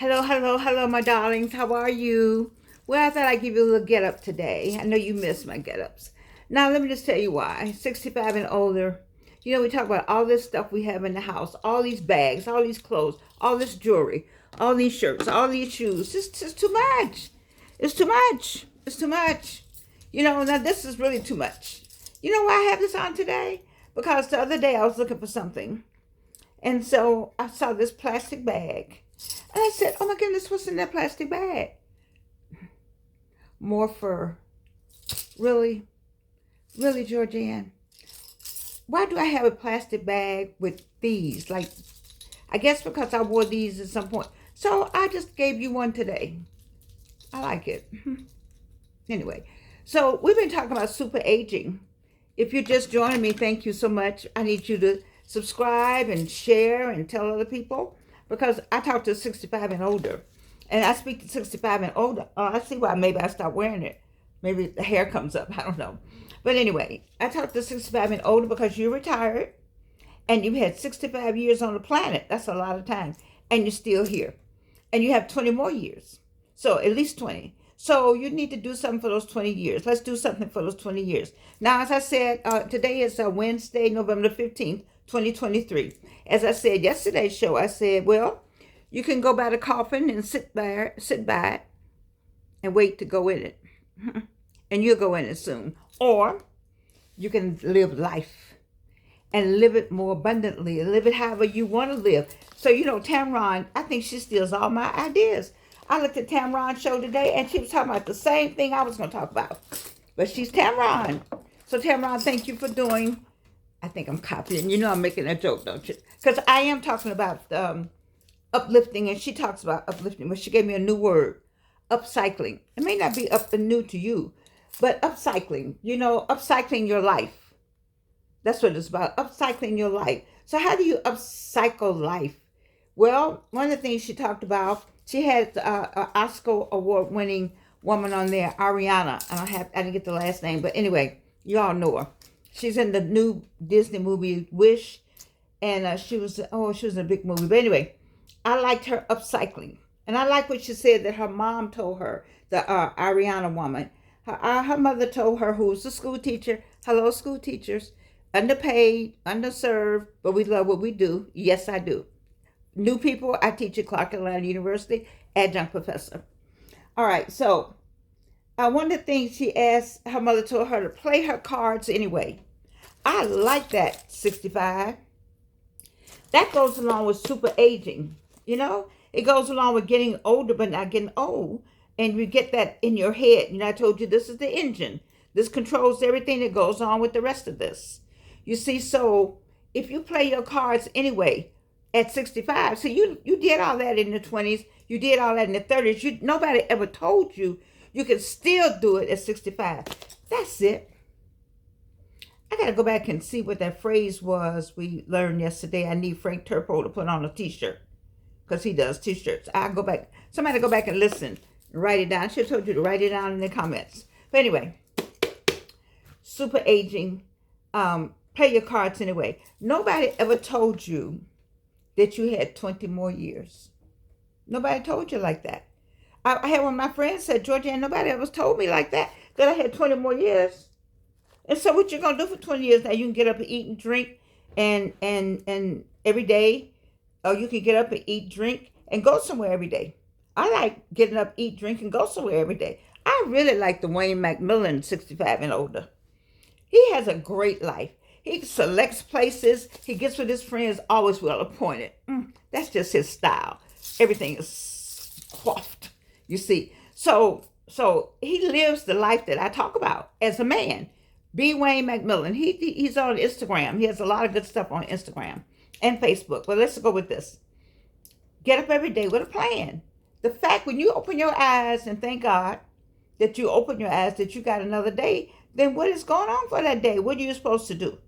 Hello, my darlings. How are you? Well, I thought I'd give you a little get up today. I know you miss my get ups. Now, let me just tell you why. 65 and older, we talk about all this stuff we have in the house, all these bags, all these clothes, all this jewelry, all these shirts, all these shoes. It's just too much. It's too much. It's too much. Now this is really too much. You know why I have this on today? Because the other day I was looking for something. And so I saw this plastic bag. And I said, oh my goodness, what's in that plastic bag? More fur. Really? Really, Georgianne? Why do I have a plastic bag with these? Like, I guess because I wore these at some point. So I just gave you one today. I like it. Anyway, so we've been talking about super aging. If you're just joining me, thank you so much. I need you to subscribe and share and tell other people, because I talk to 65 and older, and I speak to 65 and older. I see why maybe I stopped wearing it. Maybe the hair comes up. I don't know. But anyway, I talk to 65 and older because you're retired and you've had 65 years on the planet. That's a lot of time. And you're still here. And you have 20 more years. So at least 20. So you need to do something for those 20 years. Let's do something for those 20 years. Now, as I said, today is Wednesday, November the 15th, 2023. As I said yesterday's show, I said, well, you can go by the coffin and sit by it and wait to go in it. And you'll go in it soon. Or you can live life and live it more abundantly, live it however you want to live. So, Tamron, I think she steals all my ideas. I looked at Tamron's show today, and she was talking about the same thing I was going to talk about. But she's Tamron. So, Tamron, thank you for doing. I think I'm copying. I'm making a joke, don't you? Because I am talking about uplifting, and she talks about uplifting, but she gave me a new word, upcycling. It may not be up and new to you, but upcycling, upcycling your life. That's what it's about, upcycling your life. So how do you upcycle life? Well, one of the things she talked about, she had an Oscar award-winning woman on there, Ariana. I didn't get the last name, but anyway, you all know her. She's in the new Disney movie Wish, and she was in a big movie. But anyway, I liked her upcycling, and I like what she said that her mom told her, the Ariana woman. Her mother told her, who was a school teacher, hello school teachers, underpaid, underserved, but we love what we do. Yes, I do. New people, I teach at Clark Atlanta University, adjunct professor. All right, so one of the things she asked, her mother told her to play her cards anyway. I like that, 65. That goes along with super aging, It goes along with getting older but not getting old. And you get that in your head. I told you this is the engine. This controls everything that goes on with the rest of this. You see, so if you play your cards anyway at 65, so you did all that in the 20s, you did all that in the 30s. Nobody ever told you you can still do it at 65. That's it. I got to go back and see what that phrase was we learned yesterday. I need Frank Turpo to put on a t-shirt because he does t-shirts. I'll go back. Somebody go back and listen. Write it down. She told you to write it down in the comments. But anyway, super aging, play your cards anyway. Nobody ever told you that you had 20 more years. Nobody told you like that. I had one of my friends said, Georgia, nobody ever told me like that I had 20 more years. And so what you're going to do for 20 years now, you can get up and eat and drink and every day, or you can get up and eat, drink, and go somewhere every day. I like getting up, eat, drink, and go somewhere every day. I really like the Wayne McMillan, 65 and older. He has a great life. He selects places. He gets with his friends, always well appointed. That's just his style. Everything is coiffed, you see. So he lives the life that I talk about as a man. B. Wayne McMillan. He's on Instagram. He has a lot of good stuff on Instagram and Facebook. But let's go with this. Get up every day with a plan. The fact when you open your eyes and thank God that you open your eyes, that you got another day, then what is going on for that day? What are you supposed to do?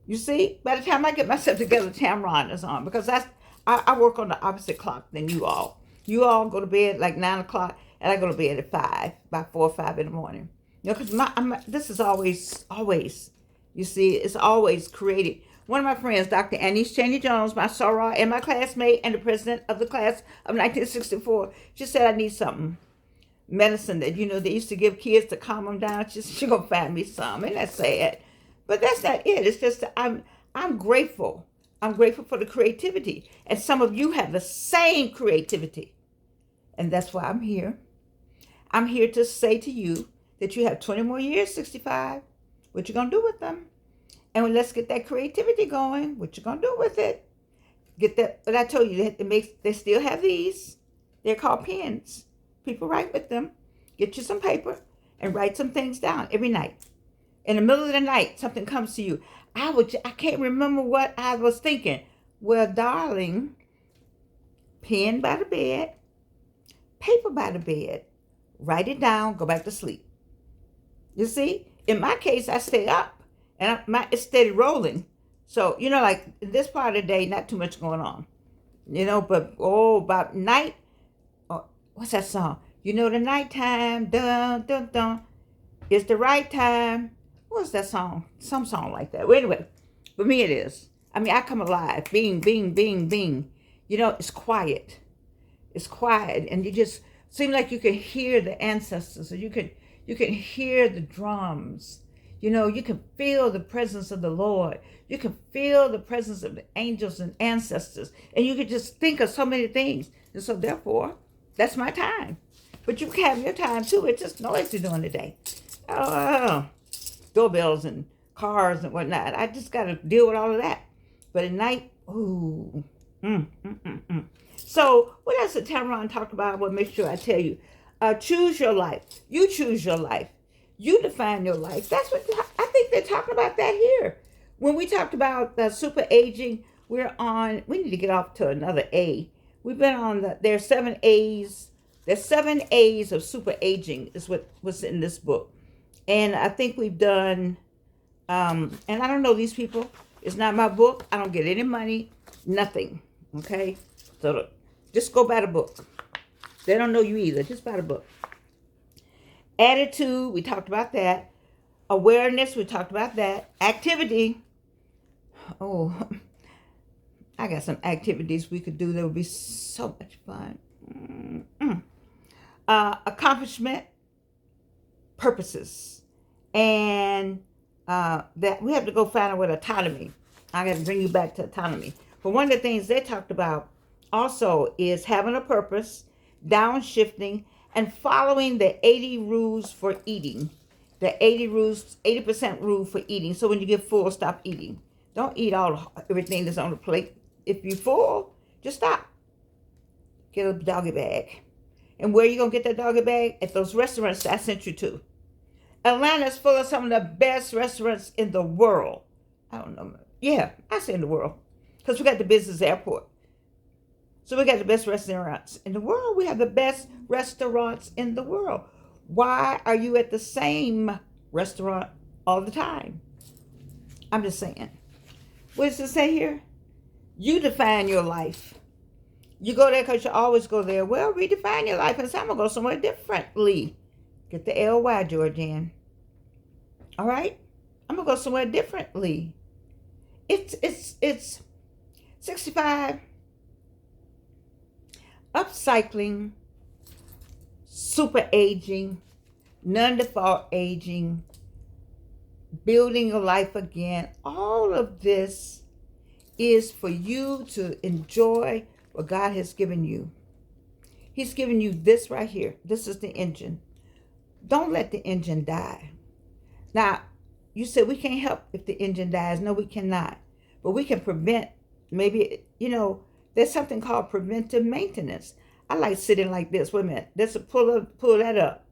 You see, by the time I get myself together, Tamron is on, because I work on the opposite clock than you all. You all go to bed like 9 o'clock, and I go to bed at 5, by 4 or 5 in the morning. Because this is always, you see, it's always created One of my friends, Dr. Annice Cheney Jones, my soror and my classmate and the president of the class of 1964, she said, I need something. Medicine that, they used to give kids to calm them down. She gonna find me some. And that's sad. But that's not it. It's just that I'm grateful. I'm grateful for the creativity. And some of you have the same creativity. And that's why I'm here. I'm here to say to you that you have 20 more years, 65. What you gonna do with them? And let's get that creativity going. What you gonna do with it? Get that. But I told you that they still have these. They're called pens. People write with them. Get you some paper and write some things down every night. In the middle of the night, something comes to you. I can't remember what I was thinking. Well, darling, pen by the bed, paper by the bed, write it down, go back to sleep. You see, in my case, I stay up and it's steady rolling. So, like this part of the day, not too much going on. But about night, what's that song? The nighttime, dun, dun, dun, is the right time. What's that song? Some song like that. Well, anyway, for me it is. I come alive. Bing, bing, bing, bing. It's quiet. It's quiet. And you just seem like you can hear the ancestors. Or you can hear the drums. You can feel the presence of the Lord. You can feel the presence of the angels and ancestors. And you can just think of so many things. And so therefore, that's my time. But you can have your time too. It's just noisy during the day. Doorbells and cars and whatnot. I just got to deal with all of that. But at night, ooh. So what else did Tamron talk about? I will make sure I tell you. Choose your life. You choose your life. You define your life. That's what I think they're talking about that here. When we talked about super aging, we need to get off to another A. We've been on there's 7 A's. There's 7 A's of super aging is what's in this book. And I think we've done, and I don't know these people. It's not my book. I don't get any money, nothing. Okay? So just go buy the book. They don't know you either. Just buy the book. Attitude, we talked about that. Awareness, we talked about that. Activity. Oh, I got some activities we could do that would be so much fun. Accomplishment, purposes, and that we have to go find out what autonomy. I got to bring you back to autonomy. But one of the things they talked about also is having a purpose, downshifting, and following the 80 rules for eating. The 80% rule for eating. So when you get full, stop eating. Don't eat everything that's on the plate. If you're full, just stop. Get a doggy bag. And where you going to get that doggy bag? At those restaurants that I sent you to. Atlanta's full of some of the best restaurants in the world. I don't know. Yeah, I say in the world. Because we got the business airport. So we got the best restaurants in the world. We have the best restaurants in the world. Why are you at the same restaurant all the time? I'm just saying. What does it say here? You define your life. You go there because you always go there. Well, redefine your life and say, I'm going to go somewhere differently. Get the L-Y, Georgian. All right? I'm going to go somewhere differently. It's 65. Upcycling. Super aging. Non-default aging. Building your life again. All of this is for you to enjoy what God has given you. He's given you this right here. This is the engine. Don't let the engine die. Now, you said we can't help if the engine dies. No, we cannot. But we can prevent, maybe, there's something called preventive maintenance. I like sitting like this. Wait a minute. Let's pull that up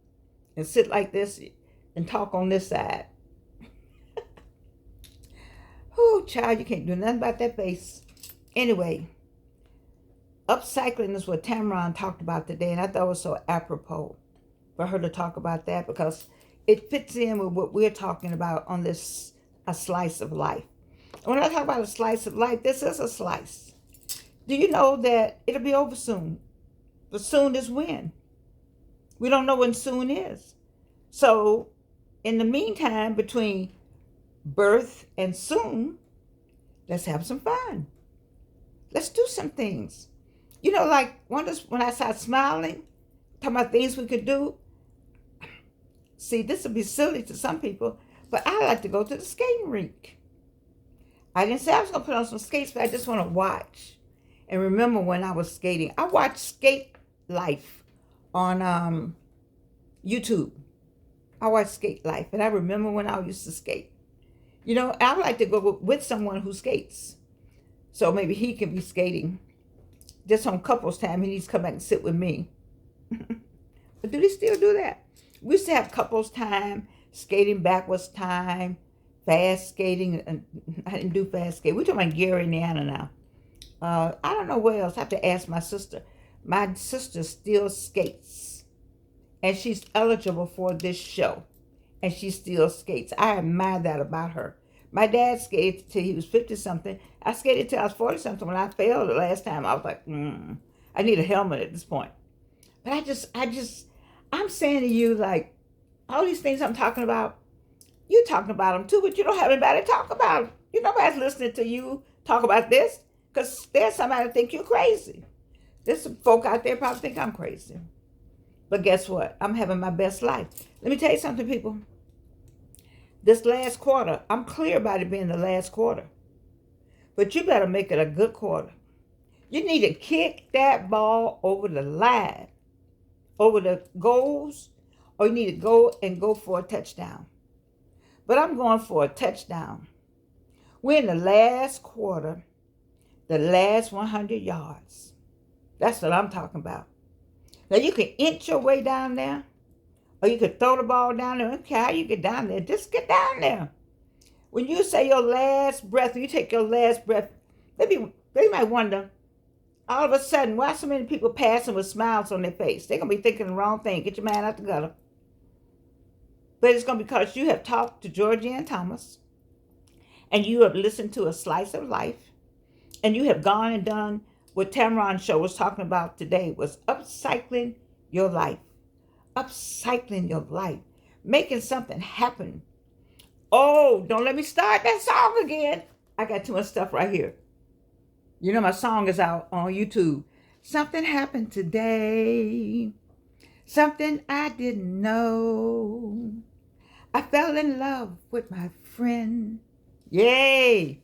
and sit like this and talk on this side. Oh, child, you can't do nothing about that face. Anyway, upcycling is what Tamron talked about today, and I thought it was so apropos for her to talk about that because it fits in with what we're talking about on this, a slice of life. And when I talk about a slice of life, this is a slice. Do you know that it'll be over soon? But soon is when? We don't know when soon is. So, in the meantime, between birth and soon, Let's have some fun. Let's do some things. You know, like when I start smiling, talking about things we could do. See, this will be silly to some people, but I like to go to the skating rink. I didn't say I was going to put on some skates, but I just want to watch and remember when I was skating. I watched Skate Life on YouTube. I watched Skate Life, and I remember when I used to skate. You know, I would like to go with someone who skates. So maybe he can be skating. Just on couples time, he needs to come back and sit with me. But do they still do that? We used to have couples time, skating backwards time, fast skating. And I didn't do fast skating. We're talking about Gary, Indiana now. I don't know where else. I have to ask my sister. My sister still skates. And she's eligible for this show. And she still skates. I admire that about her. My dad skated till he was 50-something. I skated till I was 40-something. When I failed the last time, I was like, I need a helmet at this point. But I'm saying to you, like, all these things I'm talking about, you're talking about them too, but you don't have anybody to talk about them. You nobody's listening to you talk about this, because there's somebody that think you're crazy. There's some folk out there probably think I'm crazy. But guess what? I'm having my best life. Let me tell you something, people. This last quarter, I'm clear about it being the last quarter. But you better make it a good quarter. You need to kick that ball over the line, over the goals, or you need to go for a touchdown. But I'm going for a touchdown. We're in the last quarter, the last 100 yards. That's what I'm talking about. Now, you can inch your way down there, or you could throw the ball down there. I don't care how you get down there. Just get down there. When you say your last breath, you take your last breath, they might wonder, all of a sudden, why so many people passing with smiles on their face? They're going to be thinking the wrong thing. Get your man out the gutter. But it's going to be because you have talked to Georgianne Thomas, and you have listened to A Slice of Life, and you have gone and done what Tamron show was talking about today, was upcycling your life. Upcycling your life. Making something happen. Oh, don't let me start that song again. I got too much stuff right here. You know my song is out on YouTube. Something happened today. Something I didn't know. I fell in love with my friend. Yay.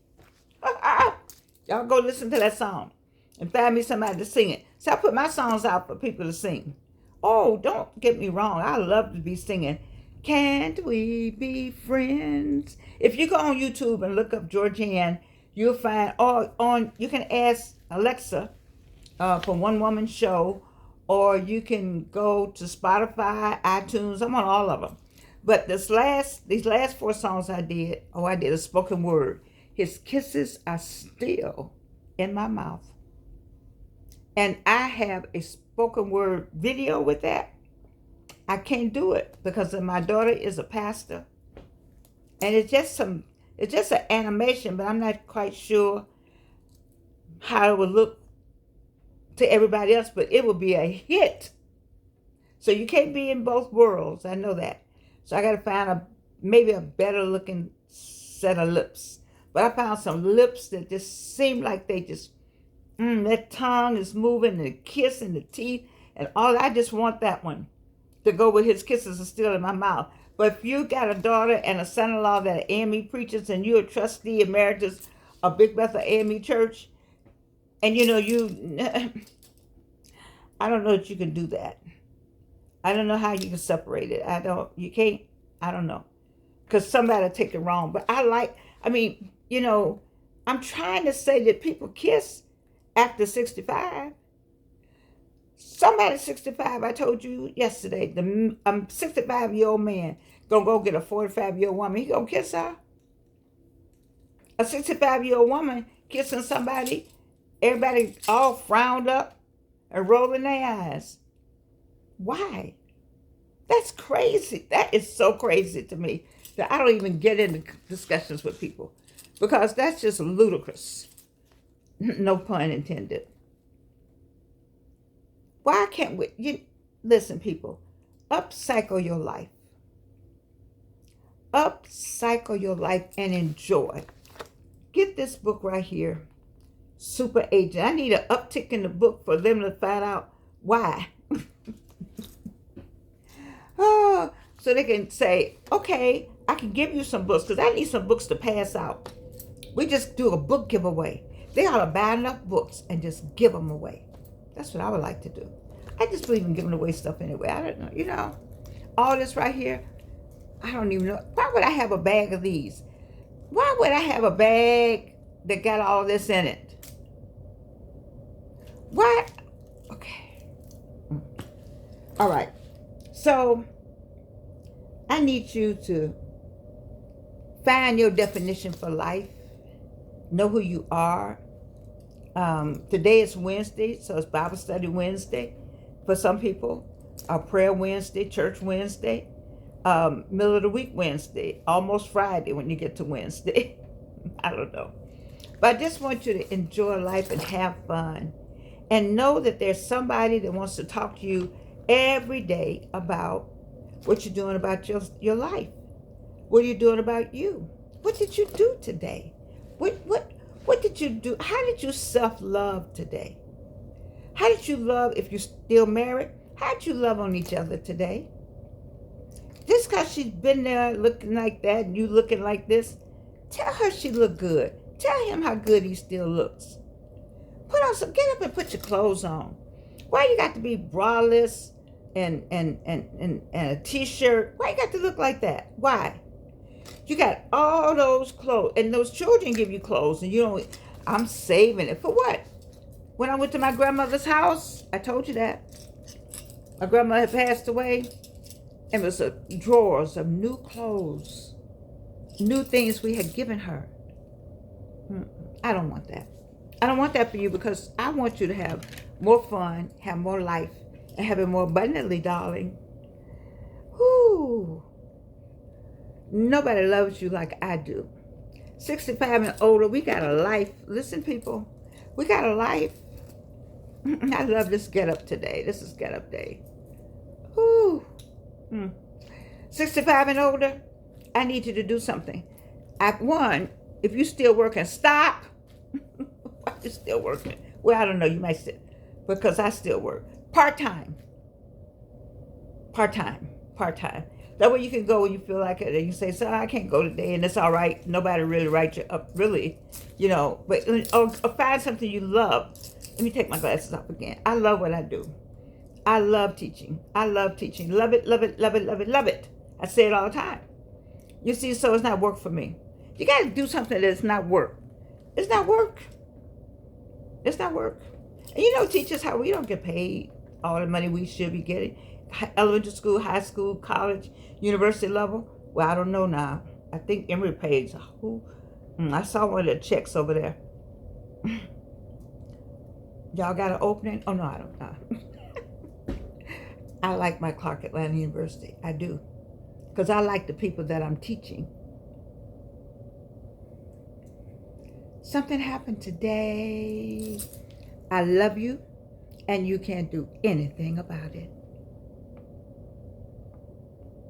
Y'all go listen to that song and find me somebody to sing it. So I put my songs out for people to sing. Oh, don't get me wrong. I love to be singing. Can't we be friends? If you go on YouTube and look up Georgianne, you'll find, you can ask Alexa for One Woman Show, or you can go to Spotify, iTunes. I'm on all of them. But these last 4 songs I did a spoken word. His kisses are still in my mouth. And I have a spoken word video with that. I can't do it because my daughter is a pastor. And it's just an animation, but I'm not quite sure how it would look to everybody else, but it will be a hit. So you can't be in both worlds. I know that. So I got to find maybe a better looking set of lips. But I found some lips that just seem like they just, that tongue is moving, and the kiss and the teeth and all. I just want that one to go with his kisses are still in my mouth. But if you got a daughter and a son-in-law that are AME preachers, and you're a trustee emeritus of Big Bethel AME Church, and you know I don't know that you can do that. I don't know how you can separate it. I don't know. Because somebody will take it wrong. But I'm trying to say that people kiss after 65. Somebody 65, I told you yesterday, a 65-year-old man gonna go get a 45-year-old woman. He gonna kiss her? A 65-year-old woman kissing somebody, everybody all frowned up and rolling their eyes. Why? That's crazy. That is so crazy to me that I don't even get into discussions with people, because that's just ludicrous. No pun intended. Why can't we? Listen, people, upcycle your life. Upcycle your life and enjoy. get this book right here, Super Agent. I need an uptick in the book for them to find out why. Oh, so they can say, okay, I can give you some books because I need some books to pass out. We just do a book giveaway. They ought to buy enough books and just give them away. That's what I would like to do. I just believe in giving away stuff anyway. I don't know, all this right here, I don't even know. Why would I have a bag of these? Why would I have a bag that got all this in it? Why? Okay. All right. So I need you to find your definition for life. Know who you are. Today is Wednesday, so it's Bible Study Wednesday for some people. Prayer Wednesday, Church Wednesday, middle of the week Wednesday, almost Friday when you get to Wednesday. I don't know. But I just want you to enjoy life and have fun. And know that there's somebody that wants to talk to you every day about what you're doing about your life. What are you doing about you? What did you do today? What did you do? How did you self-love today? How did you love, if you're still married, how did you love on each other today? Just because she's been there looking like that and you looking like this, tell her she look good. Tell him how good he still looks. Get up and put your clothes on. Why you got to be braless and a t-shirt? Why you got to look like that? Why? You got all those clothes, and those children give you clothes, and you don't. I'm saving it for what? When I went to my grandmother's house, I told you that my grandmother had passed away, and it was drawers of new clothes, new things we had given her. I don't want that. I don't want that for you, because I want you to have more fun, have more life, and have it more abundantly, darling. Whoo! Nobody loves you like I do. 65 and older, we got a life. Listen, people, we got a life. I love this get up today. This is get up day. Whoo! 65 and older, I need you to do something. If you're still working, stop. Why you still working? Well, I don't know. You might say, because I still work. Part-time. That way you can go when you feel like it, and you say, so I can't go today, and it's all right. Nobody really writes you up, really, but or find something you love. Let me take my glasses off again. I love what I do. I love teaching. Love it, love it, love it, love it, love it. I say it all the time. You see, so it's not work for me. You got to do something that's not work. It's not work. And teachers, how we don't get paid all the money we should be getting. Elementary school, high school, college, university level. Well, I don't know now. I think Emory pays. I saw one of the checks over there. Y'all got an opening? Oh, no, I don't know. I like my Clark Atlanta University. I do. Because I like the people that I'm teaching. Something happened today. I love you, and you can't do anything about it.